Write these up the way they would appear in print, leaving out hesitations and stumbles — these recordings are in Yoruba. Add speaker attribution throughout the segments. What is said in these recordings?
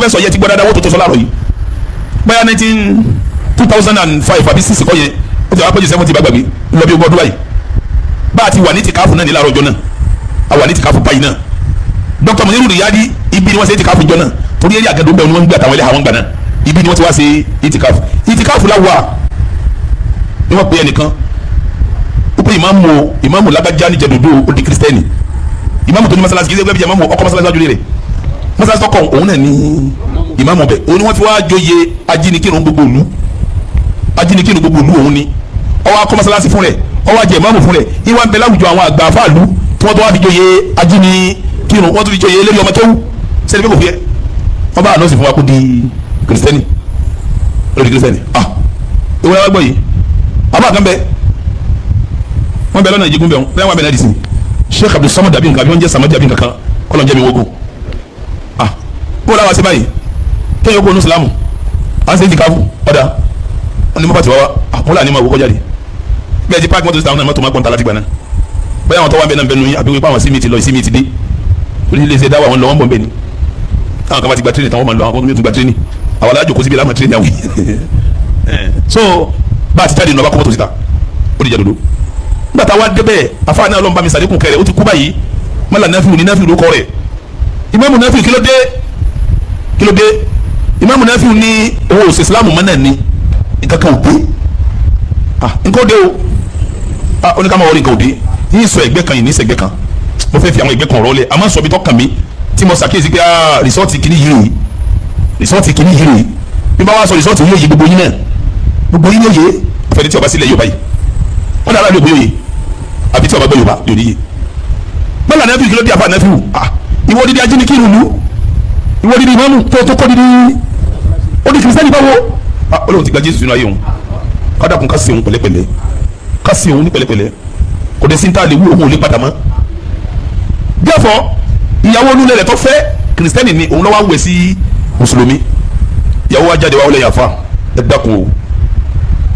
Speaker 1: fẹ́ sọ yẹ ti gbọ́ dáadáa wọ́n tó sọ láàrọ̀ yìí bóyá 2005 àbí 6 kọ́ yẹn ó ti wá pẹ́jù 70 bá gbàgbé lọ bí ogún ọdún báyìí bá a ti wà ní tìkáfù náà ní láàárọ̀ ọjọ́ náà a wà ní tìkáfù báyìí náà Dr. Muniru Riyadi ibi ni wọ́n ṣe tìkáfù jọ náà torí eré àgàdo bẹ́ẹ̀ ni wọ́n ń gbé àtàwọn ẹlẹ́hàá wọn gbà náà ibi ni wọ́n ti wá ṣe ìtìkáfù láwùwà ni wọ́n pe ẹnìkan ó pe ìmáàmù lágbájá ní jẹ̀dọ̀dọ̀ ó di kírísítẹ́nì ìmáàmù tó ní masalasi kì í ṣe gbẹ́bí ìmáàmù ọkọ̀ masalasi wájú rẹ̀ masalasi tọkọ̀ òun náà ní ìmáàmù bẹ̀ òun ni wọ́n fi wá joyè ajínikírun gbogbo òlu òun ni ó wá kọ́ masalasi fún rẹ̀ ó wá jẹ ìmáàmù fún rẹ̀ ìwà ń bẹ láwùjọ àwọn àgbà fáàlú tí wọ́n tó wá fi joyè ajínikírun wọ́n tó fi joyè eléyìí ọmọ kéwù sẹ́ni pé kò fi ẹ́ wọ́n bá àná sì fún wa kó di kírísítẹ́nì lórí kírísítẹ́nì ìwé wa gbọ́ yìí àbá kan bẹ wọ́n bẹ lọ́nà ìjẹgún bẹ wọn bẹ́ẹ̀ wọ́n bẹ náà dì sí Sheikh Abdul Samad dàbí nǹkan àbí wọ́n jẹ́ Samad dàbí nǹkan kan kọ́ lọ́n jẹ́ mi wógún bó la wá sí báyìí kéèyàn kó onú Ìsìlámù à ń ṣe ìdíkàfù ọ̀dà wọn ni mo bá ti wá wá wọn là ní ma wọ́kọ́ jáde bẹ́ẹ̀ ti páàkì mọ́tò síta wọn náà mọ́tò máa gbọ́n ta láti gbà náà bẹ́ẹ̀ àwọn tó wà bẹ́ẹ̀ náà bẹ́ẹ̀ nu yín àbí wọ́n pa àwọn sími ti lọ sími ti dé orí ilé iṣẹ́ dáwà wọn lọ wọn bọ̀ bẹ́ẹ̀ ni àwọn kan bá ti gba tírénì táwọn máa lọ àwọn kan tó gba tírénì àwọn alájò kó síbi láwọn tírénì àwọn so bá a ti jáde nù ọba kọ́ mọ́tò síta ó di jàdodo nígbà tá a wá débẹ̀ afáàní ọlọ́run bá mi sàlékún kẹrẹ ó ti kú báyìí mọ́là náfíù ní náfíù ló kọ́ rẹ̀ ìmáàmù náfíù kí ló dé ìmáàmù náfíù ní owó òsè islam mọ́ náà ní nǹkan kan ò dé nǹkan ò dé o ó ní ká máa wọlé nǹkan ò dé yín sọ ẹgbẹ́ kan yìí ní sẹ́gbẹ́ kan mo fẹ́ fi àwọn ẹgbẹ́ kan rọ́lẹ̀ àmọ́ sọ bí tọ́ kàn mí tí mo ṣàkíyèsí pé rìsọ́ọ̀tì kìíní yìí rèé bí bá wá sọ rìsọ́ọ̀tì yóò yé gbogbo yín yóò yé àfẹ́ni tí ọba sílẹ̀ yóò báyìí wọ́n dára lóògbé yóò yé àbí tí ọba gbé Yorùbá yóò níyè mọ́lá nẹ́fì kí ló dé àfa nẹ́fì wù ìwọ dídí ajínigbìrún lu ìwọ dídí ìmáàmù tó kọ́ dídí ó di kìrìsìtẹ́nì báwo Ọlọ́run ti gba Jésù sínú ayé òun kádàkùn ká sí òun pẹ̀lẹ́pẹ̀lẹ́ ká sí òun ní pẹ̀lẹ́pẹ̀lẹ́ kò dé sí ní tá a lè wú òun ò lè padà mọ́ therefore ìyàwó olúlẹ̀ rẹ̀ tó fẹ́ kìrìsìtẹ́nì ni òun lọ́wọ́ wẹ̀ sí mùsùlùmí ìyàwó wa jáde wà wọlé yàfa ẹ dákun o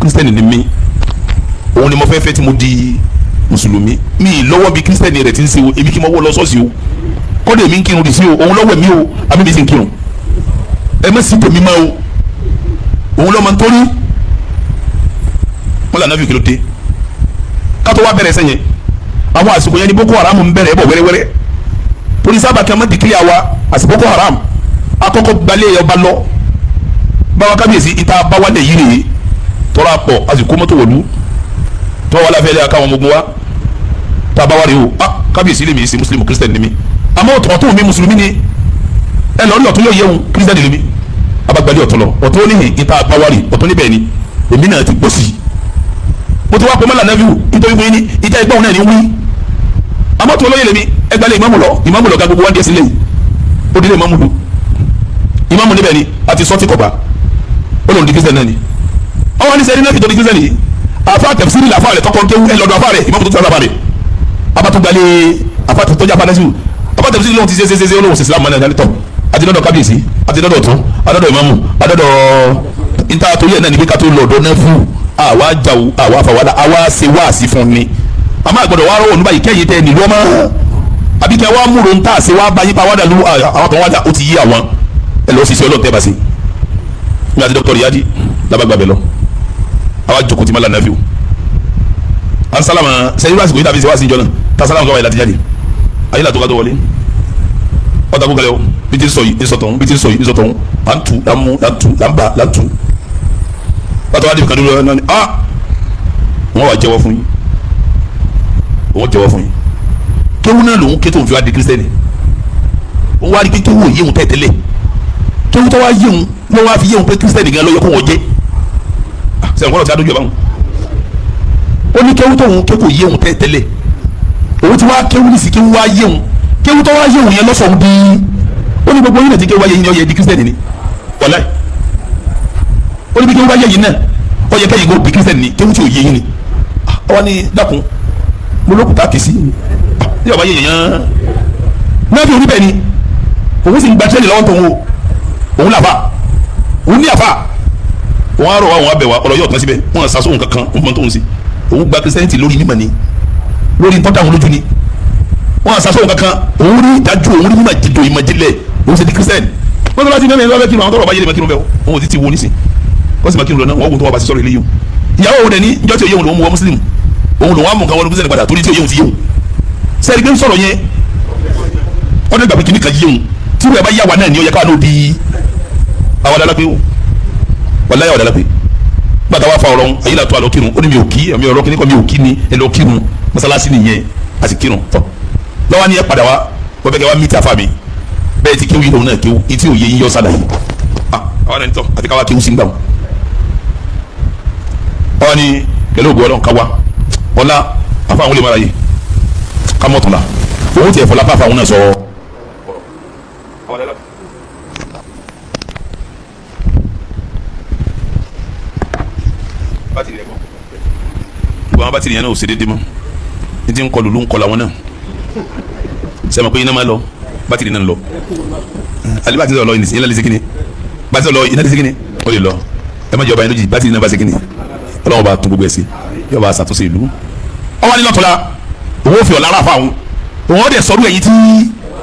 Speaker 1: kìrìsìtẹ́nì ni mí òun ni mo fẹ́ tí mo di mùsùlùmí mi lọ́wọ́ bí kírísítẹ́nì rẹ̀ ti ń ṣe o èmi kí n mọ wọ́ lọ sọ́ọ̀sì o kọ́dọ̀ èmi ń kírun dì sí o òun lọ́wọ́ mi o àbí mi sì ń kírun ẹ mọ̀ sí tèmi mọ́ o òun lọ́ọ́ máa ń torí wọ́n lànà bí kí ló dé kátó wá bẹ̀rẹ̀ sẹ́yìn àwọn àsìkò yẹn ni Boko Haram ń bẹ̀rẹ̀ bọ̀ wẹ́rẹ́wẹ́rẹ́ torí sábà kí a má dìkìlì àwa àsìkò Boko Haram akọ́kọ́ gbalẹ̀ ọba lọ báwa kábíyèsí ìta báwálẹ̀ yìí rèé tọ́ra pọ̀ àsìkò mọ́tò wọ̀lú tọ́wọ́ aláfẹ́lẹ́ akáwọn ọmọ ogun wa tá a bá wá rí o kábíyèsí lèmi ṣe mùsùlùmí kírísítẹ́nì ni mi àmọ́ ọ̀tún mi mùsùlùmí ni ẹ lọ́ọ́ ní ọ̀tún yóò yẹun kírísítẹ́nì lèmi abagbalẹ̀ ọ̀tún lọ ọ̀tún oníhìn ìta àbáwárì ọ̀tún níbẹ̀ ni èmi náà ti gbósì mo ti wá pé mọ́là náfíù nítorí pé ní ìta ẹgbẹ́ òun náà ní wí àmọ́ tó olóyè lèmi ẹgbàlẹ̀ ìmáàmù lọ ga gbogbo wá dé sílẹ̀ ó délé ìmáàmù níbẹ̀ ni àti sọ́ọ̀tì kọ̀bá ó lòun di kírísítẹ́nì náà ni ọwọ́ ní sẹ́ni náà fi tó di kírísítẹ́nì yìí afa tẹfsiri la afa rẹ tọkọ nkewu ẹ lọ́dọ̀ afa rẹ ìmọ̀ tó tẹ afa rẹ abatugbalẹ̀ afa tọjá afa nẹsiwu afa tẹfsiri lóhun ti ṣe olóhùn sí islam mọ́nà ìdánitọ́ àti lọ́dọ̀ kábíyèsí àti lọ́dọ̀ ọ̀tún àdọ́dọ̀ ìmáàmù àdọ́dọ̀ níta tó yẹ náà ní pé ká tó lọ́dọ̀ náà fún àwa jàù àwa fàwádà àwa ṣe wáàsí fún ni àmọ́ àgbọ̀dọ̀ wa rọwọ́ nígbà yìí kẹ́yìn tẹ́ nílùú ọmọ àbí kẹ́ wá múro ń tà sí wá báyìí pa wádà lu àwọn kan wádà ó ti yí àwọn ẹ lọ́ọ́ ṣiṣẹ́ ọlọ́ọ̀tẹ́ bá sí ní àti Dr. Riyadi lábàgbàbẹ̀ lọ àwa jòkó ti má lànà fíw an salama sẹ́yìn wá sìkò yìí tàbí sẹ́wàá sí ìjọ náà ta salama kọ́ wáyé láti jáde ayé làtọ́ ká tó wọlé ọ̀tà kó kalẹ̀ o bí ti sọ yìí ìsọ̀tọ̀hún bí ti sọ yìí ìsọ̀tọ̀hún à ń tu là ń mú là ń tu là ń bà là ń tu pàtó wá débi kan dúró náà ni wọ́n wà jẹ́wọ́ fún yín wọ́n jẹ́wọ́ fún yín kéwù náà lòun ké tó ń fi wá di kírísítẹ́nì wọ́n wá rí pé kéwù òye òun tẹ̀tẹ̀lẹ̀ kéwù tó wá yé òun wọ́n wá fi yé òun pé kírísítẹ́nì gan lọ́yọ́ kó wọ́n jẹ́ sẹ́yìn kọ́lọ̀ tí a dójú ẹ̀ báwọn ó ní kéwù tóun kéwù yé òun tẹ̀tẹ̀lẹ̀ òun ti wá kéwù nísì kéwù wá yé òun kéwù tó wá yé òun yẹn lọ́sọ̀ọ́ di ó ní gbogbo yín náà ti kéwù wá yé yín ọ̀yẹ́ di kírísítẹ́nì ni wàláì ó ní bí kéwù wá yé yín náà ọ̀yẹ́ kẹ́yìn kó bí kírísítẹ́nì ni kéwù tí ò yé yín ni àwa ni dákun mo lókùtà kìsì ní ọba yé yẹn náà fi oníbẹ̀ ni òun sì ń gba tẹ́lẹ̀ lọ́wọ́ tó ń wo òun làfà òun ní àfà wọn á rọ àwọn abẹ wa ọ̀rọ̀ yóò tán síbẹ̀ wọn àṣà sóhun kankan òun mọ tóun sí òun gba kristianity lórí mímọ̀ ni lórí ntọ́ta òun lójú ni wọn àṣà sóhun kankan òun rí ìdájú òun rí mímọ̀ jìdò ìmọ̀jìlẹ̀ òun ṣe di kristian tó bá ti mẹ́rin lọ́wọ́ kírun àwọn tọrọ bá yé lè mọ kírun bẹ́ẹ̀ o òun ti wo nísìn kó sì mọ kírun lọ náà wọ́n wò tó wọ́n bá ti sọ̀rọ̀ ilé yìí ìyàwó òun dẹ̀ ní ìjọ tí òye òun lòún mú wọ́n mùsùlùmí òun lòún wá mú nǹkan wọn lókùsẹ̀ nípadà torí tí òye òun ti yé òun sẹ́ẹ̀rì gbé ń sọ̀rọ̀ yẹn wọ́n dẹ̀ gbà pé kìnnìkan yé òun tí wọ́n bá yá wa náà ni ó yẹ káwọn náà di àwọn adálápé o wàláyà àwọn adálápé gbàtà wà fa ọ̀rọ̀ ń ayé làtọ́ àlọ́ kírun ó ní mi ò kí ẹ̀mí ọ̀rọ̀ kìnnìkan mi ò kí ni ẹ lọ kírun mọ́sálásí nìyẹn a sì kírun tọ́ lọ́wọ́ ni ẹ padà wá wọ́n fẹ́ kẹ́ wá mí tí a fa mi bẹ́ẹ̀ ti kéwù yìí lòun náà kéwù etí òye yín yọ sádà yìí àwọn ẹni tọ́ àti káwá kéwù sí ń gbà wọn. wọ́n ní kẹlẹ́ ògbó ọlọ́run káwá ọlá àfa àwọn olè mara yìí ká mọ̀tún la owó tiẹ̀ fọlá pàfà àwọn náà sọ. gbogbo àwọn bátìrì yẹn náà ò ṣe déédéé mọ́ ní ti ń kọlù ló ń kọlù àwọn náà sẹ́mi pé iná máa lọ bátìrì náà lọ alẹ́ bátìrì lọ iná lè segin ni bátìrì lọ iná lè segin ni ó lè lọ ẹ má jẹ ọba yẹn lójijì bátìrì náà bá segin ni ọlọ́wọ́ bá tún gbogbo ẹ̀ sí yóò bá ṣàtúnṣe ìlú. ọwọ́ ní lọ́tọ̀la owó fi ọ̀la ara fa àwọn òun ọ̀dẹ̀ sọ́dún ẹ̀yìn tí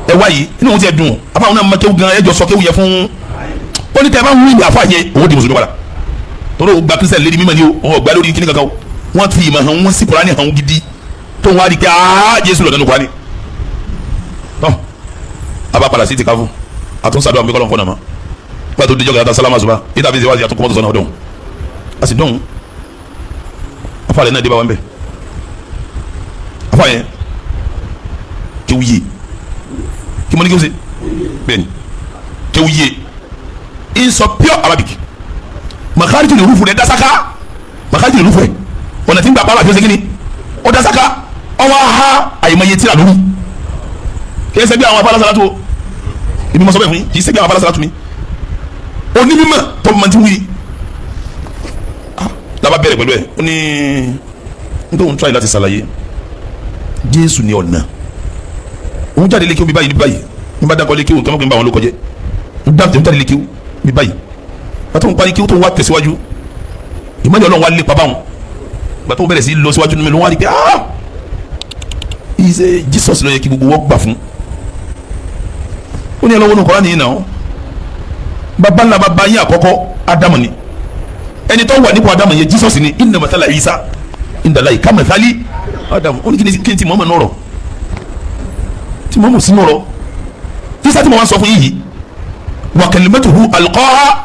Speaker 1: ẹ wá yìí inú òun ti ẹ̀ dùn afáwọn náà máa kéwù gan ẹjọ́ sọ kéwù yẹ fún ó ní tẹ́ ẹ bá ń wí àfa yẹn òun di mùsùlùmí padà torí o gba kristian lédi mímọ ni o ọ̀ gbá lórí kíní kankan o wọ́n fi ìmọ̀ hàn wọ́n sí Kùránì hàn gidi tó ń wá di pé Jésù lọ́dọ̀ ní Kùránì tọ́ aba padà sí ti káfù àtúnṣàdó àmì kọ́lọ́n kọ́nà ma gbàtó dijọ́ gàdá sálámà zuba ìdá fi ṣe wáṣí àtúnkọ́ tó sọ̀nà ọdún a sì dùn afa rẹ̀ náà dé bá wọn bẹ̀ afa yẹn kéwù yé kí mo ní kéwù ṣe bẹ́ẹ̀ ni kéwù yé in sọ pure Arabic makari tún lè rúfu rẹ̀ dasaka makari tún lè rúfu rẹ̀ ọ̀nà tí ń gbà bá aláàfin ṣe kí ni ó dasaka ọwọ́ ha àyèmọye tíra lórí kì í ṣe bí àwọn afárá sàlátù o ibi mọ sọ bẹ́ẹ̀ fún yín kì í ṣe bí àwọn afárá sàlátù mi onímọ̀ tó mọ̀ tí ń wí lábàá bẹ̀rẹ̀ pẹ̀lú ẹ̀ ó ní nítorí òun tíráyì láti ṣàlàyé Jésù ní ọ̀nà òun jáde lékè bí báyìí bí báyìí ní bá dákọ̀ lékè òun kẹ́mọ́kẹ́ ń bá àwọn olókọ jẹ́ òun jáde lékè bí báyìí bàtà òun parí kí ó tó wá tẹ̀síwájú ìmọ̀lẹ̀ Ọlọ́run wá lé pàbáwọn bàtà òun bẹ̀rẹ̀ sí lọ síwájú nínú wọn wá rí pé ìṣe Jesus ló yẹ kí gbogbo wọ́n gbà fún ó ní ẹlọ́wọ́ ní Kùránì nìyí náà bàbá ńlá bàbá yín àkọ́kọ́ Ádámù ni ẹni tó wà nípò Ádámù yẹn Jesus ni inna mathala Isa inda Allahi kamathali Ádámù ó ní kí ni ti mọ́mọ́ nọ̀rọ̀ tí mọ́mọ́ sí nọ̀rọ̀ Isa tí mo wá sọ fún yìí wa kalimatuhu alqaha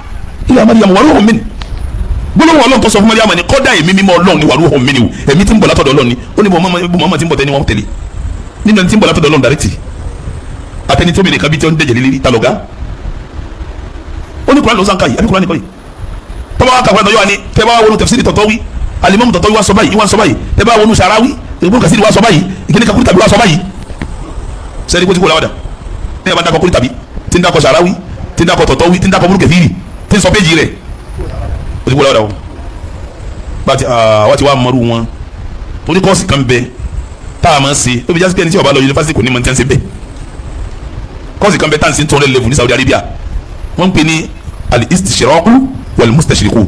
Speaker 1: ila Maryam wa ruhun min gbólóhùn Ọlọ́run tó sọ fún Maryam ni kọ́dà èmi mímọ́ Ọlọ́run ni wa ruhun min ni èmi tí ń bọ̀ látọ̀dọ̀ Ọlọ́run ni ó ní Muhammad tí ń bọ̀ tẹ́ ni wọ́n tẹ̀lé nínú ẹni tí ń bọ̀ látọ̀dọ̀ Ọlọ́run dàrẹ́tì àtẹni tó bẹ̀rẹ̀ kábí tí ó ń dẹ̀jẹ̀ lérí talọ̀gá ó ní Kùránì ló sànkà yìí àbí Kùránì kọ́ yìí tọ́ba wa kàwé ọ̀dọ́ yóò wá ní tẹ́ bá wọnú tafsiri Tatawi Al-Imam Tatawi wá sọ báyìí wá sọ báyìí tẹ́ bá wọnú Sharawi Ibn Kathir wá sọ báyìí ìkíní kakuri tàbí wá sọ báyìí sẹ́ni kó ti kó làwàdà ní ẹ̀ bá ń dakọ̀ kuri tàbí tí ń dakọ̀ Sharawi tí ń dakọ̀ Tatawi tí ń dakọ̀ Ibn Kathir tí ń sọ péjì rẹ̀ ó ti kó làwàdà o bàtí àwọn ti wá mọ́rú wọn torí kọ́ọ̀sì kan bẹ tá a máa ń ṣe ó fi jásí pé ẹni tí ó bá lọ yunifásitì kò ní mọ̀ ní tẹ́ǹsì bẹ́ẹ̀ kọ́ọ̀sì kan bẹ tá à ń sin 200 level ní Saudi Arabia wọ́n ń pè ní al-istishraqu wal-mustashriqu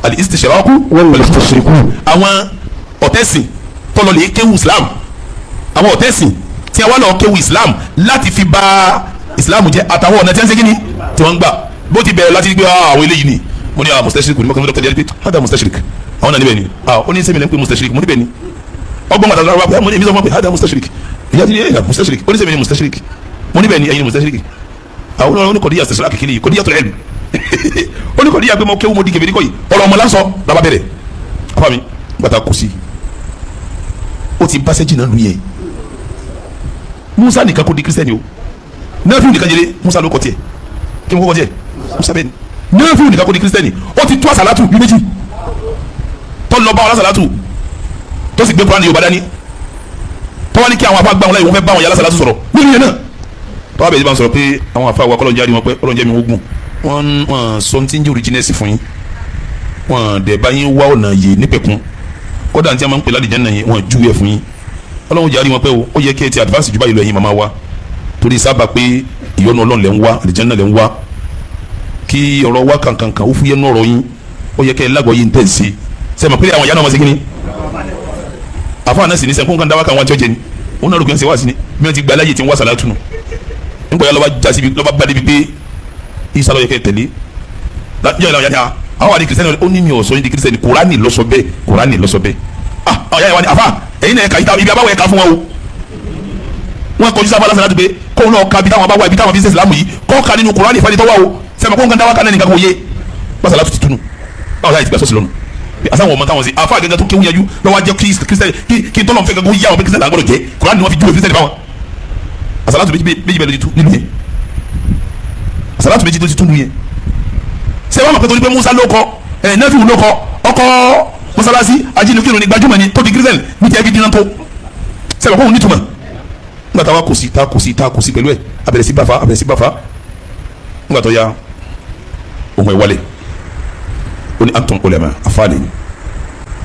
Speaker 1: al-istishraqu wal-mustashriqu àwọn ọ̀tẹ́sìn tọ́lọ lè kéwu Islam àwọn ọ̀tẹ́sìn tí wọ́n lọ kéwu Islam láti fi bà Islam jẹ́ àtàwọn ọ̀nà tí wọ́n ń ṣe kí ni tí wọ́n ń gbà bó ti bẹ̀rẹ̀ láti gbé àwọn eléyìí ni mo ní mustashriqu ni mo kàn fún dr jẹ́ pé hada mustashriq àwọn náà níbẹ̀ ni ó ní sẹ́mi lẹ́ ń pè mustashriq mo níbẹ̀ ni ọgbọ́n àtàlọ́ wa pé mo ní èmi sọ fún mi hada mustashriq ìyá ti ní ẹ̀yà mustashriq ó ní sẹ́mi ní mustashriq mo níbẹ̀ ni ẹ̀yin mustashriq àwọn ọlọ́run ní kọ̀díyà sẹ̀sẹ̀rẹ̀ kékeré yìí kọ̀díyà tó lẹ́nu ó ní kọ̀díyà pé mo kéwú mo di kébé kọ́ yìí ọ̀rọ̀ ọmọ lásán làbá bẹ̀rẹ̀ apá mi gbàtà kù sí ó ti bá sẹ́jì náà lu yẹn Musa nìkan kó di kírísítẹ́nì o Nafiu nìkan jẹlé Musa ló kọ tiẹ̀ kí mo kọ́ tiẹ̀ Musa bẹ́ẹ̀ ni Nafiu nìkan kó di kírísítẹ́nì ó ti tú àsàlátù bí méjì tó lọ bá wọn lásàlátù tó sì gbé Kùránì Yorùbá dání tọ́wọ́ ní kí àwọn afá gbà wọn láyé wọn fẹ́ bá wọn yà lásàlátù sọ̀rọ̀ nínú yẹn náà tọ́wọ́ bẹ̀rẹ̀ bá ń sọ̀rọ̀ pé àwọn afá wa kọ́lọ̀ jáde wọn pé kọ́lọ̀ jẹ́ mi ogun wọ́n sọ tí ń jẹ́ originesi fún yín wọ́n dẹ̀ bá yín wá ọ̀nà yìí nípẹ̀kún kọ́dà tí a máa ń pè ládìjẹ́ náà yẹn wọ́n ju ẹ̀ fún yín ọlọ́run jáde wọn pé ó yẹ kí ẹ ti advance jù báyìí lọ ẹ̀yin màmá wa torí sábà pé ìyọ́nú ọlọ́run lẹ́ ń wá àdìjẹ́ náà lẹ́ ń wá kí ọ̀rọ̀ wa kankankan ó fúyẹ́ nọ̀rọ̀ yín ó yẹ kẹ́ ẹ lágbọ̀ yín tẹ̀sí sẹ́mi pé àwọn ìyá náà wọ́n ṣe kí ni àfọ àná sì ní sẹ́kún kan dáwà kan wọ́n ti ọ̀jẹ̀ ni òun náà rò pé ń ṣe wá sí ni bí wọ́n ti gba aláyè tí ń wá sàlátù nù nígbà yà lọ́ba jásí lọ́ba bá débi pé Isa ló yẹ kẹ́ tẹ̀lé jẹ́ ìlànà yàtọ̀ àwọn àdi kìrìsìtẹ́nì ó ní mi ò sọ yín di kìrìsìtẹ́nì Kùránì ló sọ bẹ́ẹ̀ Kùránì ló sọ bẹ́ẹ̀ ọ̀yá ìwà ni àfa ẹ̀yin náà ẹ̀ka ibi abáwọ̀ ẹ̀ka fún wọn o wọn kọjú sábà lásán láti pé kóun náà ka ibi táwọn abáwọ̀ ibi táwọn fi ń ṣe Ìsìlámù yìí kọ́ ka nínú Kùránì ìfẹ́ tọ́wọ́ o sẹ́mi kó nǹkan dáwọ́ kan náà nìkan kò yé pàṣẹ láti ti túnú báwo láyé ti gbà sọ́ọ̀sì lọ́nu àsáwọn ọmọ táwọn sí àfa àgẹ́gẹ́ tó kéwú yanjú lọ́wọ́ jẹ́ kìrìsìtẹ́nì kí n tọ́lọ́ fẹ́ gẹ́gẹ́ yá àwọn kìrìsìtẹ́nì àgbọ̀dọ̀ jẹ́ Kùránì ni wọ́n fi júwe kìrìsìtẹ́nì fáwọn àsàlátù méjì bẹ́ẹ̀ ló ti tú nínú yẹn àsàlátù méjì tó ti tú nínú yẹn ṣé wọ́n mọ̀ pé torí pé Musa ló kọ nẹ́fìwù ló kọ ọkọ mọ́sálásí ajínigbìrún ni gbajúmọ̀ ni tó di kírísítẹ́nì ní tiẹ̀ fi dín náà tó ṣé wọ́n kó òun nítumọ̀ nígbà táwa kò sí pẹ̀lú ẹ̀ abẹ̀rẹ̀ sí bàfà nígbà tó ya ohun ẹ̀ wálé ó ní anton olema afaani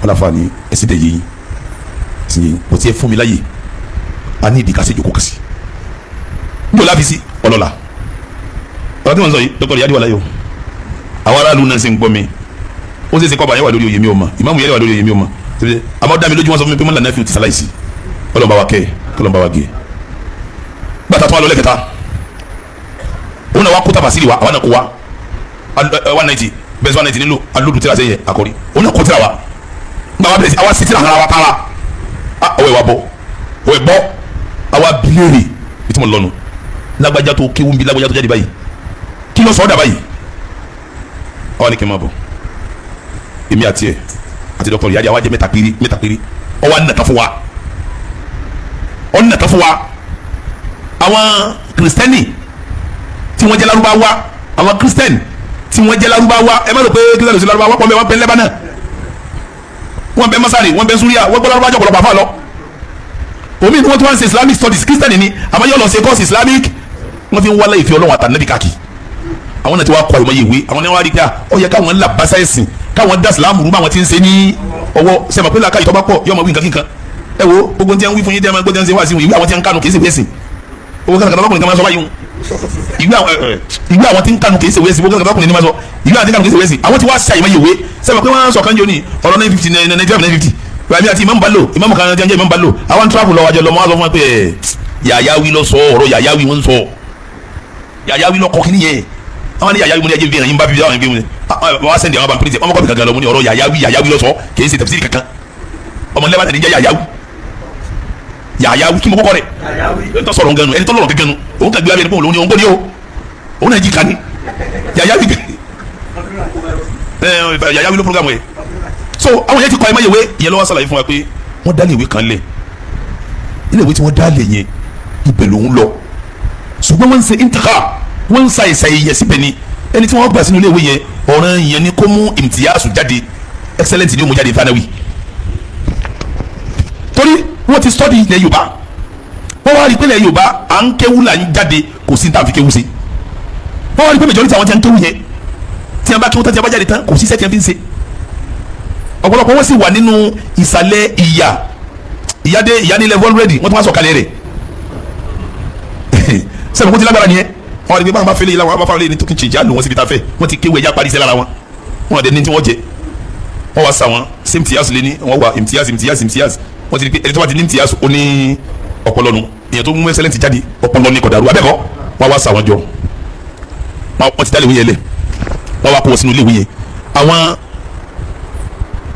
Speaker 1: aláfaani ẹsẹ̀ dẹ̀ yìí sí o ti ẹ̀ fún mi láyè a ní ìdí kásẹ̀ jókòó kásì ní o láfi sí ọlọ́la ọ̀rọ̀ tí wọ́n sọ yìí dr yadi wà láyò àwọn aráàlú náà sì ń gbọ́ mi ó sì ṣe kọ́ ọba yẹn wà lórí oyè mi ò mọ̀ ìmáàmù yẹn wà lórí oyè mi ò mọ̀ àmọ́ dá mi lójú wọn sọ fún mi pé mọ́lá náà fi ti sàláìsì ọlọ́mọba wa kẹ́ ọlọ́mọba wa gé gbàtà tó wà lọ́lẹ́ kẹta òun náà wà kó tàbásírì wa àwọn náà kó wa 190 bẹ́ẹ̀ 190 nílò alódù tíra sẹ́yẹ àkọ́rí òun náà kó tíra wa nígbà wa bẹ̀rẹ̀ sí àwa sì tíra hàn wa tààrà ọwọ́ ẹ̀ wa bọ́ ọwọ́ ẹ̀ bọ́ àwa bílẹ̀rì bí tí mo lọ́nu lágbájá tó kéwú bí lágbájá tó jáde báyìí kí ló sọ ọ́ dà báyìí àwa ní kí n máa bọ̀ èmi àti ẹ̀ àti dr yadi àwa jẹ́ mẹ́ta péré ọwọ́ ànàtà fún wa ọ̀nàtà fún wa àwọn kristẹni tí wọ́n jẹ́ Lárúbáwá àwọn kristẹni tí wọ́n jẹ́ Lárúbáwá ẹ má lò pé kristẹni sí Lárúbáwá wọ́n bẹ wọ́n bẹ Lẹ́bánà wọ́n bẹ Masari wọ́n bẹ Súríà wọ́n gbọ́ Lárúbáwá jọ pọ̀lọpọ̀ àfa lọ omi ni wọ́n tún wá ń ṣe Islamic studies kristẹni ni àmọ́ yóò lọ ṣe course Islamic wọ́n fi ń wálé ìfẹ́ Ọlọ́run àtànẹ́bí káàkiri àwọn náà ti wá kọ ìmọ̀ yìí wé àwọn náà wá rí pé ó yẹ káwọn ńlá bá sáyẹ̀sìn káwọn dá Ìsìlámù rú báwọn ti ń ṣe ní ọwọ́ sẹ́mi pé làákà ìtọ́ bá pọ̀ yọmọ wí nǹkan kíkan ẹ wo gbogbo tí wọ́n wí fún yín dẹ́ máa gbọ́dọ̀ ń ṣe wá sí ìwé àwọn tí wọ́n ń kánú kì í ṣe wẹ́sìn owó kankan bákùnrin kan máa sọ báyìí ìwé àwọn tí ń kánú kì í ṣe wẹ́sìn owó kankan bákùnrin ni máa sọ ìwé àwọn tí ń kánú kì í ṣe wẹ́sìn àwọn tí wọ́n ṣe àyèmọ̀ yìí wé sẹ́mi pé wọ́n sọ kan jọ ní ọ̀rọ̀ 950 950 rami àti imam balo imam kan jẹ́ imam balo àwọn travel lọ́wọ́ àjọ lọ́mọ́ wá sọ fún wọn pé yàyáwí lọ sọ ọ̀rọ̀ yàyáwí wọ́n sọ yàyáwí lọ kọ́ kí nìyẹn àwọn ní yàyáwí mo ní ẹjẹ fìyàn yín bá bíbí àwọn ẹgbẹ́ mi wọ́n á sẹ́ndì àwọn bá ń pèsè ọmọkọ́ mi kankan lọ mo ní ọ̀rọ̀ yàyáwí lọ sọ kì í ṣe tafsiri kankan ọmọ lẹ́bàá tẹ̀lé jẹ́ yàyáwí kí mo kọ́kọ́ rẹ̀ ẹni tó sọ̀rọ̀ ń gẹnu ẹni tó lọ̀rọ̀ gẹ́gẹ́ nu òun kàn gbé abẹ́rẹ́ pọ̀ lóní òun kò ní o òun náà jí ká ní yàyáwí ló program yẹ so àwọn yẹn ti kọ́ ẹ má yẹwé ìyẹn lọ́wọ́ sàlàyé fún wa pé wọ́n dá léèwé kan lẹ̀ ilé ìwé tí wọ́n dá lẹ̀ yẹn ibẹ̀ lòun lọ ṣùgbọ́n wọ́n ń ṣe intikha wọ́n ń sa ìsàyẹ̀yẹ síbẹ̀ ni ẹni tí wọ́n gbà sínú ilé ìwé yẹn ọ̀ràn yẹn ni kó mú imtiyasu jáde excellent ni ó mú jáde fanawi torí wọ́n ti study ilẹ̀ Yorùbá wọ́n wá rí pé ilẹ̀ Yorùbá à ń kéwú là ń jáde kò sí ní tàbí kéwú sí wọ́n wá rí pé majority àwọn tí wọ́n kéwú yẹn tí wọ́n bá kéwú tán tí wọ́n bá jáde tán kò sí iṣẹ́ tí wọ́n fi ń ṣe ọ̀pọ̀lọpọ̀ wọ́n sì wà nínú ìsàlẹ̀ ìyá ní level ready wọ́n tún wá sọ̀kalẹ̀ rẹ̀ sẹ́mi kó ti lágbára nìyẹn wọ́n rí pé báwọn bá fẹ́lẹ́ ìlànà wọn bá fẹ́lẹ́ ní tó kí n ṣe ìjà lò wọ́n síbi tá a fẹ́ wọ́n ti kéwé ẹja parí iṣẹ́ lára wọn wọ́n àdé ní tí wọ́n jẹ wọ́n wá sa wọn sí imtiyaz lé ní wọ́n wá imtiyaz wọ́n ti rí pé ẹni tó bá ti ní imtiyaz ó ní ọpọlọ nu ìyẹn tó mú excellent jáde ọpọlọ ní kọ̀dàrú abẹ́kọ̀ wọ́n wá sa wọn jọ wọ́n ti dá léwé yẹn lẹ̀ wọ́n wá kó wọn sínú léwé yẹn àwọn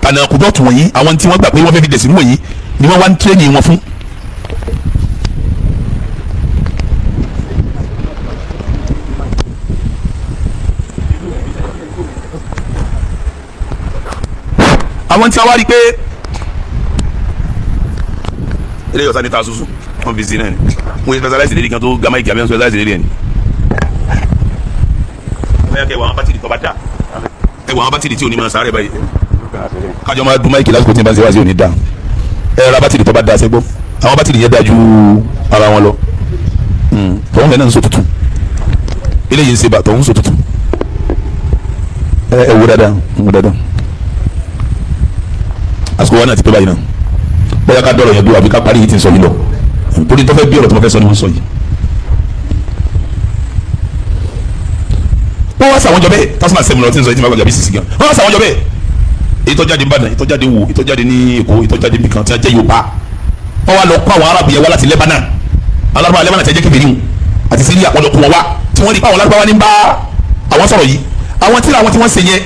Speaker 1: ànàkùdọ́tù wọ̀nyí àwọn tí wọ́n gbà pé wọ́n fẹ́ fi dẹ̀sìn wọ̀nyí ni wọ́n wá ń tírẹ́nì wọn fún. àwọn tí wọ́n wá rí pé eléyìí ọ̀sán ní ta ṣoṣo wọ́n fi sí náà ni wọ́n yẹ specialize lédi kan tó gama ìgbà mẹ́rin specialize lédi ẹ̀ ni. wọ́n yà kẹ́ wọ́n bátìrì tó bá dà ẹ̀ wọ́n bátìrì tí ò ní máa sáré báyìí kájọ máa dún máìkì lásìkò tí n bá ń ṣe wá sí òní dá ẹ ra bátìrì tó bá dá sẹ́gbọ́ àwọn bátìrì yẹn dá ju ara wọn lọ tọ́hún yẹn náà ń so tutù eléyìí ń ṣe bá tọ́hún ń so tutù ẹ wo dáadáa ń wo dáadáa àsìkò wọn náà ti pẹ́ báyìí náà bóyá ká dọ̀rọ̀ yẹn bí wà bí ká parí yìí ti ń sọ yìí lọ torí tó fẹ́ bí ọ̀rọ̀ tó fẹ́ sọ ni wọ́n sọ yìí. wọ́n wá sàwọn jọ bẹ́ẹ̀ tásánà sẹ́mi lọ tí ń sọ yìí tí wọ́n bá jàbí sísì gan wọ́n wá sàwọn jọ bẹ́ẹ̀ ìtọ́jáde Ìbàdàn ìtọ́jáde Wò ìtọ́jáde ní Èkó ìtọ́jáde nìkan tí wọ́n jẹ́ Yorùbá wọ́n wá lọ kó àwọn arábù yẹn wá láti Lebanon alábàá Lebanon tí wọ́n jẹ́ kébìrì àti Syria wọ́n lọ kó wọn wá tí wọ́n rí pé àwọn alábàá ní bá àwọn sọ̀rọ̀ yìí àwọn tíra àwọn tí wọ́n ṣe yẹn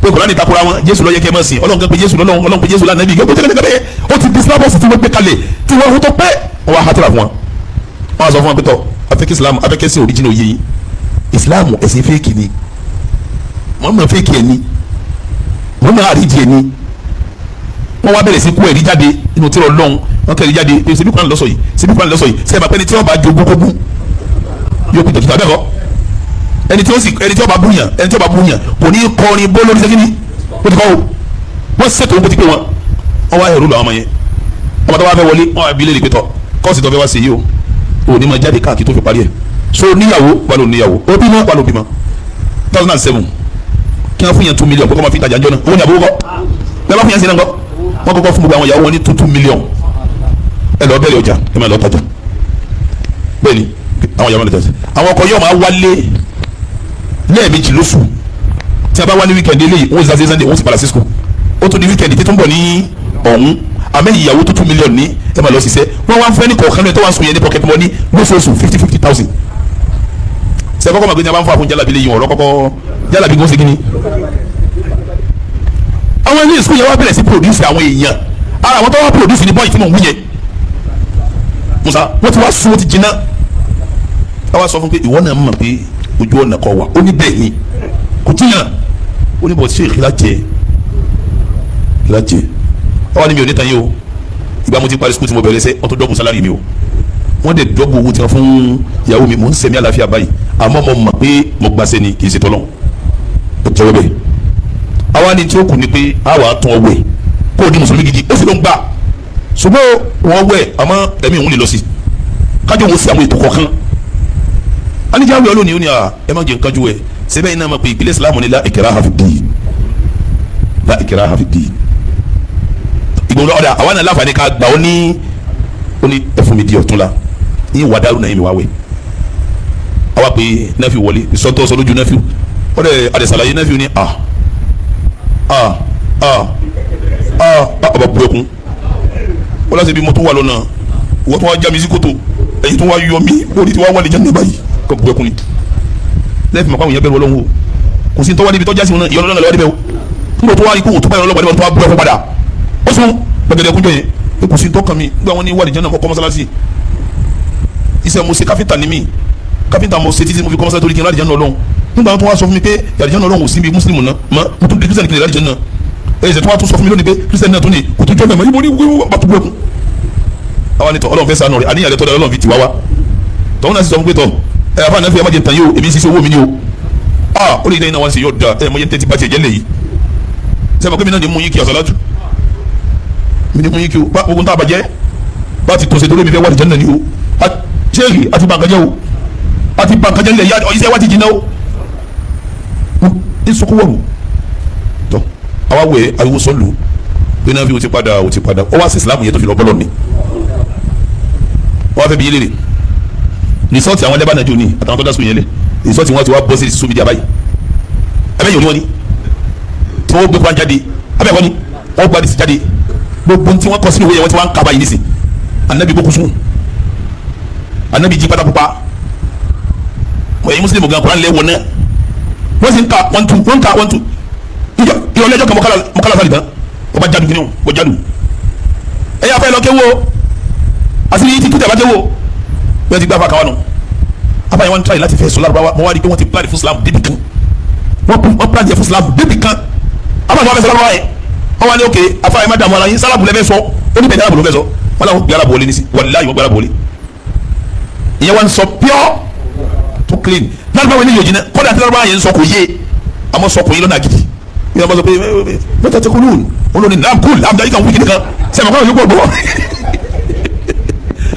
Speaker 1: pé Kùránì takora wọn Jésù ló yẹ kẹ́ mọ̀ sí Ọlọ́run pé Jésù lọ́lọ́run Ọlọ́run pé Jésù lánàbí gbogbo tẹ́lẹ̀ ó ti di syllabus tí wọ́n gbé kalẹ̀ tí wọ́n tó pẹ́ wọ́n wá hátìrà fún wọn wọ́n sọ fún wọn pé tọ́ afẹ́kẹ́ Islam afẹ́kẹ́ sí original yìí Islam ẹ̀sìn fẹ́ẹ̀kì ni wọ́n mọ̀ fẹ́ẹ̀kì ẹ̀ ni wọ́n mọ̀ àríjì ẹ̀ ni wọ́n wá bẹ̀rẹ̀ sí kú ẹ̀rí jáde inú tí Ọlọ́run wọ́n kẹ́rì jáde pé ṣebí Kùránì lọ́sọ̀ yìí ṣebí Kùránì lọ́sọ̀ yìí sẹ́yìn àpẹẹrẹ tí wọ́n bá jogún kógún yóò kú tòkítà bẹ́ẹ̀ kọ́ ẹni tí ó bá búyàn kò ní kọrin bó lórí sẹ́kìnì ó ti kọ́ o wọ́n ṣètò owó ti pé wọn wá ẹ̀rú lọ ọmọ yẹn ọmọ tó wá fẹ́ wọlé wọn àbí lè rí pé tọ́ kọ́ọ̀sì tó fẹ́ wá sí yìí o ò ní ma jáde káàkiri tó fi parí ẹ̀ so níyàwó wà ló níyàwó ó bímọ wà ló bímọ 2007 kí wọ́n fún yẹn 2 million kó kọ́ máa fi ìtajà jọ náà owó ní àbúrò kọ́ bẹ́ẹ̀ bá fún yẹn sí náà kọ́ wọ́n kọ́kọ́ fún gbogbo àwọn ìyàwó wọn ní 2 million ẹ lọ bẹ̀rẹ̀ ọjà ẹ máa lọ tajà bẹ́ẹ̀ ni àwọn ìyàwó lọ tajà àwọn ọkọ yóò máa wálé lẹ́ẹ̀mejì lóṣù tí a bá wá ní wíkẹ̀ndì eléyìí wọ́n ṣe sunday wọ́n sì padà sí school ó tún di wíkẹ̀ndì tí tó ń bọ̀ ní ọ̀hún àmẹ́ ìyàwó tó 2 million ní ẹ máa lọ ṣiṣẹ́ wọ́n wá ń fẹ́ ní kọ̀ọ̀kan lẹ́yìn tó wá ń sùn yẹn ní pocket money lóṣooṣù 50,000 ṣe kọ́kọ́ màgbé ní a bá ń fọ àfún jálàbí lẹ́yìn ọ̀rọ̀ kọ́kọ́ jálàbí gbọ́n ṣe kí ni. àwọn ilé ìsúkú yẹn wá bẹ̀rẹ̀ sí produce àwọn èèyàn ara àwọn tó wá produce ní bọ́ọ̀lì tí mò ń wú yẹn musa wọ́n ti wá sun ó ti jiná àwa sọ fún pé ìwọ náà mọ̀ pé ojú ọ̀nà kọ wa ó ní bẹ́ẹ̀ ni kò tíyàn ó ní bọ̀ sí ìlàjẹ ọwọ́ ni mi ò ní tan yìí o ìgbà mo ti parí skul tí mo bẹ̀rẹ̀ sẹ́ wọ́n tó dọ́gbù sálárì mi o wọ́n dẹ̀ dọ́gbù owó tí wọ́n fún ìyàwó mi mò ń sẹ́mi àlàáfíà báyìí àmọ́ mo mọ̀ pé mo gbàṣẹ́ ni kì í ṣe tọ́lọ́ ó jẹ́wọ́ bẹ́ẹ̀ àwa ni tí ó kù ni pé àwa tún ọwẹ́ kó o di mùsùlùmí gidi ó sì ló ń gbà ṣùgbọ́n wọ́n wẹ̀ àmọ́ ẹ̀mí òun lè lọ sí kájọ òun sí àwọn ètò kọ̀ọ̀kan anijawe olóni oní ẹ má jẹ nǹkan ju ẹ sẹbẹ iná ma pe ìpìlẹ̀ Islam ni la ikraha fi ddin la ikraha fi ddin ìgbòho ọ̀dà àwọn náà láǹfààní ká gbà ó ní ẹfun mi di ọ̀tún la ní ìwà dàrú náà yẹn mi wá wẹ̀ àwa pé nẹ́fì wọlé sọ́tọ̀ sọ lójú nẹ́fì ọ̀dẹ àdẹ̀sàlàyé nẹ́fì ní ọba bu ẹkún wọ́n lọ́sẹ̀ bí mo tún wà lọ́nà wọ́n tún wá já mi sí kòtò ẹ̀yin tún wá yọ mí lórí tí wọ́n wà lè jẹ́ ní báyìí kọ́ bu ẹkún ni lẹ́ẹ̀fì mọ̀ pàwọn èèyàn bẹ̀rù Ọlọ́run o kò sí tọ́wọ́ níbi tọ́já sí wọn náà ìyọ́nù náà lọ́wọ́ débẹ̀ o nígbà tó wá ikú òtún báyọ̀ ọlọ́pàá tó wá bu ẹkún padà ó sún gbẹgẹdẹ kúnjọ yẹn pé kò sí tọ́kàn mi nígbà wọn ní wà lè jẹ́ náà kọ́ mọ́sálásí iṣẹ́ mo ṣe káfíńtà ni mí káfíńtà mo ṣe títí mo fi kọ́ mọ́sálásí torí kí n láti jẹ́ náà Ọlọ́run nígbà tó wá sọ fún mi pé yàrá jẹ́ náà Ọlọ́run ò sí bí mùsùlùmù náà mọ́ mo tún di kírísítẹ̀nì kìlẹ̀ láti jẹ́ náà ẹ̀yẹ̀ sẹ̀ tó wá tún sọ fún mi lónìí pé kírísítẹ̀nì náà tún ní kò tún jọ́ mẹ́mọ́ ibo ní wíwú bá tó bu ẹkún àwa ni tọ Ọlọ́run fẹ́ ṣàánú rẹ̀ àníyàn rẹ̀ tọ́ da Ọlọ́run fi tì wá wá tọ́wọ́n náà sì sọ fún pé tọ́ ẹ afa nàfẹ́ ẹ má jẹ ntàn yìí o èmi ń ṣiṣẹ́ owó mi ni o ó lè dẹ́yìn náà wá sí yóò da ẹ mọ yẹn tẹ́tí bá tiẹ̀ jẹ́ lẹ́yìn sẹ́mi pé mi náà ní mú yín kí àṣàlátù mi ní mú yín kí o bá ogun tá a bàjẹ́ bá ti tòṣe torí mi fẹ́ wà ní jẹ́nà ni o ṣéèkì àti bàǹkàjẹ́ o àti bàǹkàjẹ́ lẹ̀ yá iṣẹ́ wa ti jìnnà o ní sọkúwọ̀rù tọ́ àwa wẹ̀ ariwo sọ́ọ̀lù pé náà fi o ti padà ó wá sí Islam yẹn tó fi lọ bọ́lọ̀ ni wọ́n fẹ́ bi yé lére rìsọ́ọ̀tì àwọn ẹlẹ́bàá nàìjíríà ní àtàwọn tó dá sùn yẹn lé rìsọ́ọ̀tì wọn ti wá bọ́ sí social media báyìí abẹ́yẹ̀ òní wọn ni tí wọ́n gbé kwan jáde abẹ́yẹ̀ wọn ni wọ́n gba disi jáde gbogbo tí wọ́n kọ́ sínú ìwé yẹn wọ́n ti wá ń kaba yìí nísìn anabi boko sun anabi jí pátá pupa wọ́n yẹ muslim gan kuran lẹ́ wọ́n náà wọ́n sì ń ka wọ́n tu ìrọ̀lẹ́jọ́ kan mọ́kàlá sálì tán wọ́n bá jáde kí ni wọ́n jáde ẹ̀yà afẹ́ lọ kéwò àṣírí ti kúta ìbájẹ́ wo wọ́n ti gbá fa káwọn nù abáyé wọn tíráyì láti fẹ́ sọ lárúbáwá mo wá rí i pé wọ́n ti plan fún Islam débi kan wọ́n plan jẹ fún Islam débi kan abáyé wọn fẹ́ sọ lárúbáwá yẹ wọ́n wá ní òkè afáyé má dààmú ara yín sálàbù lẹ́fẹ́ sọ ó ní bẹ̀rẹ̀ alábò ló fẹ́ sọ wọ́n làwọn gbé alábò wọlé ní sí wàláyé wọ́n gbé alábò wọlé ìyẹn wọn sọ pure to clean lárúbáwá ní yòjì náà kọ́dà àti lárúbáwá yẹn sọ kò yé àmọ́ sọ kò yé lọ́nà àgìdì ìyẹn wọn sọ pé mẹ́ta tẹ kúlù wọn lò ní nam kúl àmì dájú kan wíkì nìkan sẹ́mi kọ́ yóò gbọ́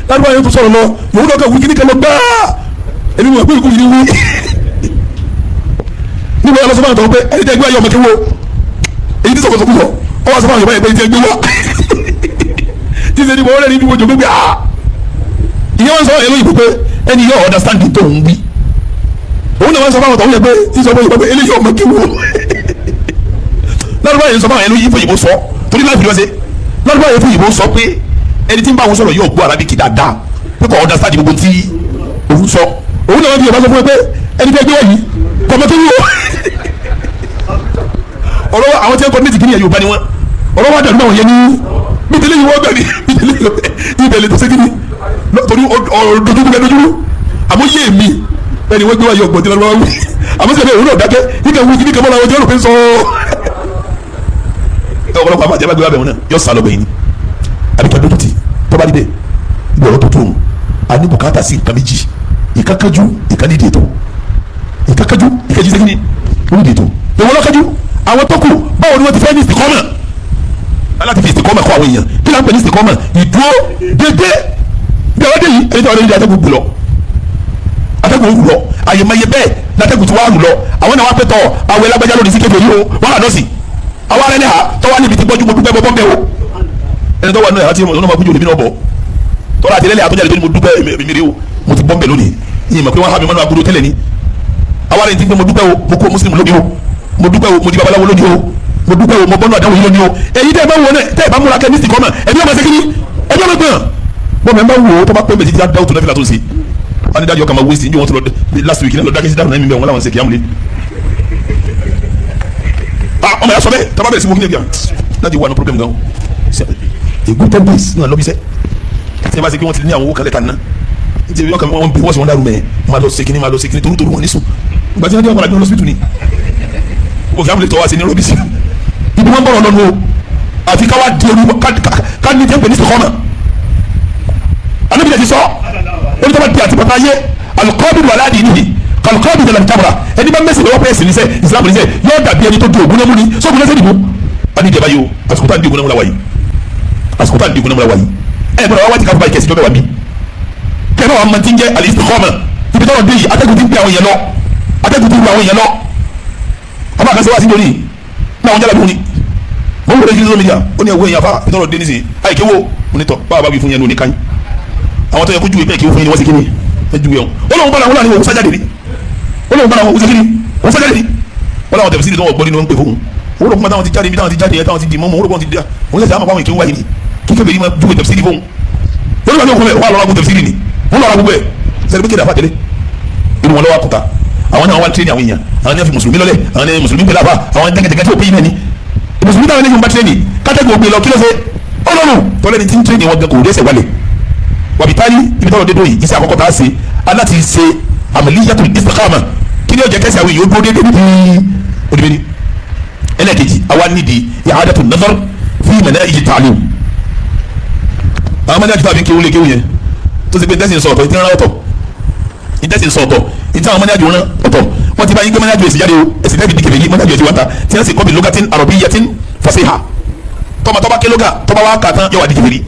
Speaker 1: lárúbá yẹn tó sọ̀rọ̀ lọ yòówù náà kà wí kíní kan lọ gbáà ẹni mo pé ikú yìí wí níbo yà lọ sọ́mọ́ àtọ̀ pé ẹni tẹ́ gbé ayé ọmọ kéwò èyí tí sọ̀kọ̀sọ̀kọ̀ sọ ọ wá sọ́mọ́ àyọ̀bá yẹn pé ẹni tẹ́ gbé wá tí sẹ́ni mo rẹ̀ ní ibi wọ́jọ́ gbé ìyẹn wọn sọ ẹ̀ lóyìnbó pé ẹni yọ understanding tó ń wí òun náà wọn sọ fáwọn tó ń yẹ pé tí sọ fún pé eléyìí ọmọ kéwò lárúbá yẹn sọ fáwọn ẹni yìí fún sọ torí láti fi wọ́n ṣe lárúbá yẹn fún ìbò sọ pé ẹni tí ń bá wọn sọ̀rọ̀ yóò gbọ́ arábíkì dáadáa pé kò understand gbogbo tí òun sọ òun náà wọ́n fi yorùbá sọ fún ẹ pé ẹni tẹ́ gbé wáyé kọ́mọ tó wúwo ọ̀rọ̀ àwọn tí wọ́n kọ́ ní ìdíkì ní Yorùbá ni wọ́n ọ̀rọ̀ wa dàrú àwọn yẹn ní bídélé yìí wọ́n gbà ní ìbẹ̀lẹ̀ tó ségin ní torí dojúkú àmọ́ yé mi ẹni wọ́n gbé wáyé ọgbọ̀n tí wọ́n wá wí àmọ́ sẹ́ni òun náà dákẹ́ nígbà wí kí ní kẹ́mọ́ làwọn jẹ́ òrùpé sọ ọ̀pọ̀lọpọ̀ àbájá bá gbé wábẹ̀ wọn náà yọ sálọ bẹ̀yìn ni àbíkẹ́ dókítì tọ́ba dídẹ̀ ìgbọ̀rọ̀ tó tó òun a ní bùkátà sí nǹkan méjì ìkákájú ìkànnìdì ètò ìkákájú ìkẹjì sẹ́kìnì onídìí ètò ìwọlọ́kájú àwọn tó kù báwo ni wọ́n ti fẹ́ ní ìsìkọ́mọ̀ aláti fi ìsìkọ́mọ̀ kọ́ àwọn èèyàn kí ló ń pè ní ìsìkọ́mọ̀ ìdúró dédé bí ọwọ́ dé yìí ẹni tí wọ́n lé ní atẹ́gùn gbù lọ atẹ́gùn wù lọ àyèmáyé bẹ́ẹ̀ látẹ́gùn tí wọ́n á lù lọ àwọn náà wá pẹ́ tọ́ àwọn ẹlágbẹ́já lónìí sí kéde yìí o wọ́n hà lọ́sì àwọn arẹ́ni ha tọ́wọ́ níbi tí gbọ́jú mo dúpẹ́ bọ́ bẹ́ẹ̀ o ẹni tọ́wọ́ náà àti ọ̀nà máa kújò lèmi náà bọ̀ tọ́lá àtẹlẹ́lẹ̀ àtọ́jà lè mo dúpẹ́ mímírí o mo ti bọ́ bẹ́ẹ̀ lónìí yìí mọ̀ pé wọ́n há mi mọ́nú agbóró tẹ́lẹ̀ ni àwọn arẹ́ni tí mo dúpẹ́ o mo kó muslim lónìí o mo dúpẹ́ o mo di babaláwo lónìí o mo dúpẹ́ o mo bọ́nú àdáwò yìí lónìí o èyí tẹ́ ẹ bá wọ náà tẹ́ ẹ bá múra kẹ́ ní sìkọ́mà ẹbí ọmọ ṣẹ́kí ni ẹbí ọmọ gbọ̀n bọ́n mẹ́ bá wò ó tó bá pẹ́ méjì tí a dáwọ́ tó náà fi la tó ń se wọ́n ní dájú ọkà máa wéṣì ní wọ́n tó lọ last week náà lọ dákẹ́ sí dáhùn náà mi bẹ́ẹ̀ wọ́n láwọn ṣe kí á múlẹ̀ ọmọ yà sọ bẹ́ẹ̀ tábà bẹ̀rẹ̀ sí mo kí ni ẹ̀bí à láti wà ní problem gan ègún ten days náà lọ bí sẹ́ tí wọ́n bá ṣe kí wọ́n ti ní àwọn owó kalẹ̀ tán náà ní ti wọ́n bí wọ́n sì wọ́n dàrú mẹ́ máa lọ ṣe kíní torútorú wọn ní sùn ìgbà tí wọ́n dé wọn padà bí wọn lọ síbítù ni òfin àmì lè tọ́ wá sí ní rọ́bìsì ibi wọn bọ̀rọ̀ lọ́nu o àfi káwá di olú ká ní tẹ́ ń pè ní sèkọ́mà anábìyẹ ti sọ olùtọ́ba di àti bàtà yé alukọ́bìrì wà láàdì nìyí alukọ́bìrì dàlà tábìlà ẹni bá mẹ́sìn lọ́wọ́ pẹ́ẹ́sì níṣẹ́ ìsìlámù níṣẹ́ yóò dàbí ẹni tó di ògùn lẹ́mú ni sọ́gun lẹ́sẹ̀ dìbò wọ́n ní ìjẹba yìí o àsìkò tá à ń di ògùn lẹ́mú la wáyé àsìkò tá à ń di ògùn lẹ́mú la wáyé ẹ bọ̀dọ̀ wá wájú káfíńbà ìkẹsì jọba wà mí kẹ́ẹ̀ náà wà máa ti ń jẹ́ al-istiqama ibi tọ́wọ́ dé yìí atẹ́gùn ti ń gbé àwọn èèyàn lọ atẹ́gùn ti ń gbé àwọn èèyàn lọ ọba àkànṣe wá sí lórí náà wọn jálàbí wọn ni wọn wọlé social media ó ní ẹwọ èèyàn fa ìtọ́rọ̀ dé nísìnyí àìkéwò onítọ̀ bá a bá wí fún yẹn ní oníkan àwọn tó yẹ kó ju ìpẹ́ kí ó fún yẹn ni wọ́n sì kíni ẹ ju yẹn ó lóun bára wọn láàrin òun sájáde ni ó lóun bára wọn òun sì kíni òun sájáde ni wọn làwọn tẹ̀síìrì tó wọ́n gbọ́ nínú wọn pè fóun òun rò pé táwọn ti jáde ibi táwọn ti jáde yẹn táwọn ti di mọ́mọ́ òun rò pé wọ́n ti di òun sì àmọ́ fáwọn ìkéwù wáyé ni kíkẹ́ bẹ̀rẹ̀ máa ju tẹ̀síìrì fóun ó lóun bá lóun wà lọ́ra gbogbo tẹ̀síìrì ni wọ́n lọ́ra gbogbo ẹ̀ sẹ́ni pé kéde àfa tẹ́lẹ̀ inú wọn lọ́wọ́ àkúta àwọn náà wá tírénì àwọn èèyàn àwọn náà fi mùsùlùmí lọ́lẹ̀ àwọn náà mùsùlùmí pẹ̀lú àbá àwọn dẹ́gẹ́dẹ́gẹ́ tí ò pé yín náà ni mùsùlùmí táwọn ènìyàn bá tírénì kátẹ́gù òpin lọ kí ló ṣe ọlọ́run tọ́lẹ́ni tí ń tírénì wọn gan kò dẹ́sẹ̀ wálẹ̀ wàbítálí ibi tọ́lọ́ dédò yìí iṣẹ́ àkọ́kọ́ tá a ṣe aláti ṣe amaliyatul istiqama kí ni ó jẹ́ kẹ́sì àwọn èèyàn ó dúró dédé níbi òdìbẹ́ni ẹlẹ́ẹ̀kejì àwa nídìí i'adatu nazar fi manahij ta'lim àwọn mẹ́lẹ́ẹ̀kì tàbí kéwú lé kéwú yẹn tó ṣe pé tẹ́sí sọ̀tọ̀ ìtìrán ọ̀tọ̀ ìtẹ́sí sọ̀tọ̀ ìtìrán mẹ́lẹ́ẹ̀kì wọn ọ̀tọ̀ wọ́n ti bá yín gbé mẹ́lẹ́ẹ̀kì èsì jáde o èsì tẹ́bi dìkìrì yìí mẹ́lẹ́ẹ̀kì èsì wá ta tí wọ́n sì kọ́ bí lugatin arabiyyatin fasiha tọ́ba ké lóga tọ́ba wá kà tán yọ wà dìkìrì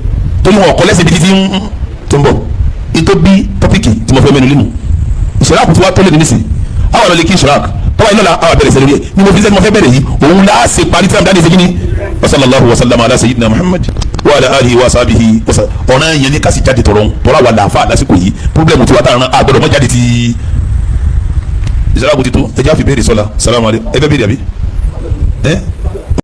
Speaker 1: torí wọn ọ̀kọ́ lẹ́sẹ̀ bíi títí tó ń bọ̀ ètò bí tọ́pìkì tí mo fẹ́ mẹ́nu límu ìṣẹ̀lẹ̀ àkùtù wa tọ́lẹ̀ nísìn àwọn ọ̀lọ́lẹ̀ kí ìṣẹ̀lẹ̀ tọ́ba yìí lọ́la àwọn abẹ́rẹ́ sẹ́lẹ̀ yẹ ni mo fi sẹ́ni mo fẹ́ bẹ̀rẹ̀ yìí òun la ṣe parí tí a dáni segin ni wasallallahu wasallam ala sayyidina muhammad wa ala alihi wa sahbihi ọ̀nà yẹn ní kasi jáde tọ̀rọ̀ tọ́ra wà láǹfà lásìkò yìí pírọ́blẹ̀mù tí wàá tà rán àgbọ̀dọ̀ mọ́ jáde ti ìṣẹ̀lẹ̀ àkùtù tó ẹ jẹ́ àfi béèrè sọ́la salamu alaykum ẹ bẹ́ béèrè àbí ẹ